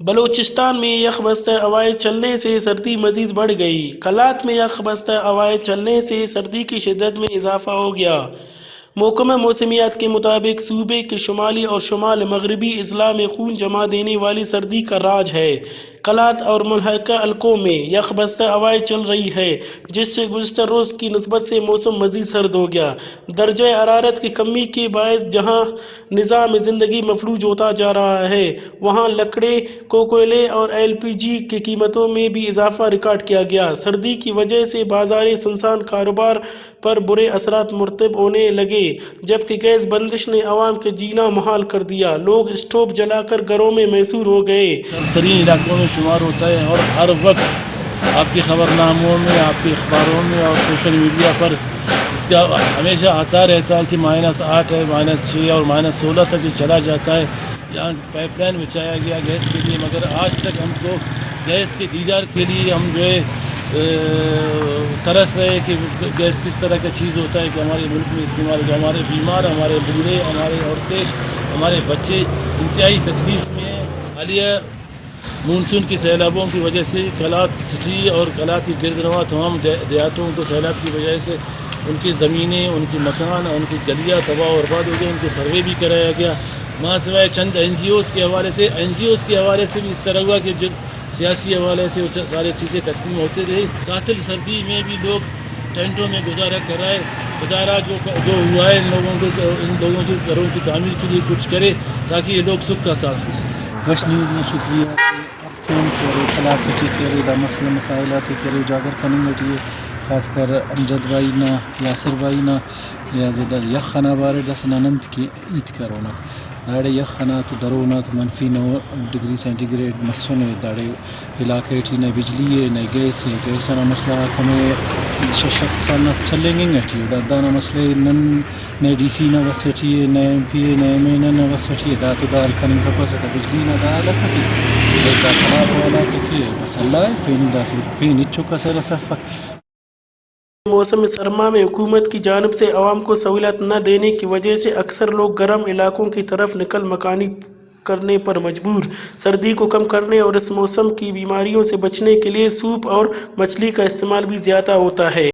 بلوچستان میں یخ بستہ ہوائیں چلنے سے سردی مزید بڑھ گئی۔ کلات میں یخ بستہ ہوائیں چلنے سے سردی کی شدت میں اضافہ ہو گیا۔ محکمہ موسمیات کے مطابق صوبے کے شمالی اور شمال مغربی اضلاع میں خون جما دینے والی سردی کا راج ہے۔ کلات اور ملحقہ علاقوں میں یخ بستہ ہوائیں چل رہی ہیں، جس سے گزشتہ روز کی نسبت سے موسم مزید سرد ہو گیا۔ درجہ حرارت کی کمی کے باعث جہاں نظام زندگی مفلوج ہوتا جا رہا ہے، وہاں لکڑی، کوئلے اور LPG کی قیمتوں میں بھی اضافہ ریکارڈ کیا گیا۔ سردی کی وجہ سے بازار سنسان، کاروبار پر برے اثرات مرتب ہونے لگے، جبکہ گیس بندش نے عوام کا جینا محال کر دیا۔ لوگ اسٹوو جلا کر گھروں میں محصور ہو گئے۔ سرد ترین علاقوں میں شمار ہوتا ہے اور ہر وقت آپ کی خبرناموں میں، آپ کے اخباروں میں اور سوشل میڈیا پر اس کا ہمیشہ آتا رہتا ہے کہ -8 ہے، -6 اور -16 تک یہ چلا جاتا ہے۔ یہاں پائپ لائن بچایا گیا گیس کے لیے، مگر آج تک ہم کو گیس کے دیدار کے لیے ہم جو ہے ترس رہے کہ گیس کس طرح کا چیز ہوتا ہے کہ ہمارے ملک میں استعمال ہو۔ ہمارے بیمار، ہمارے بوڑھے، ہمارے عورتیں، ہمارے بچے انتہائی تکلیف میں ہیں۔ حالیہ مونسون کی سیلابوں کی وجہ سے کلات سٹی اور کلات کی گردنواں تمام دیہاتوں کو سیلاب کی وجہ سے ان کی زمینیں، ان کے مکان، ان کی گلیاں تباہ و برباد ہو گئے۔ ان کو سروے بھی کرایا گیا۔ وہاں سوائے چند NGOs کے حوالے سے بھی اس طرح ہوا کہ جو سیاسی حوالے سے ساری چیزیں تقسیم ہوتے رہی۔ قاتل سردی میں بھی لوگ ٹینٹوں میں گزارا کر رہے۔ خدا جو ہوا ہے ان لوگوں کے گھروں کی تعمیر کے لیے کچھ کرے تاکہ یہ لوگ سکھ کا ساتھ لے سکیں۔ گش نیوز میں شکریہ کہ کلات کے دا مسئلہ مسائلات کے اجاگر کنگٹی خاص کر امجد بھائی نا، یاسر بھائی نا، لہٰذا یخ خنا بارے دس ننت کی عید کرونا داڑے یخ خنا تو درونا تو -9 ڈگری سینٹی گریڈ مسونے داڑے علاقے ٹی نہ بجلی ہے نہ گیس ہے۔ گیس نا مسئلہ ہمیں شخص سال چلیں گے گٹھی دانا مسئلے نن نہ DC نہ وسٹی ہے، نہ MP ہے، نہ MA نہ وسٹی ہے، دا تو دال کھنگ فپس ہے بجلی نہ دا الگ کسی دا خراب والا کہ مسئلہ ہے پین دا سے پین چوکا سے رسفک۔ موسم سرما میں حکومت کی جانب سے عوام کو سہولت نہ دینے کی وجہ سے اکثر لوگ گرم علاقوں کی طرف نقل مکانی کرنے پر مجبور۔ سردی کو کم کرنے اور اس موسم کی بیماریوں سے بچنے کے لیے سوپ اور مچھلی کا استعمال بھی زیادہ ہوتا ہے۔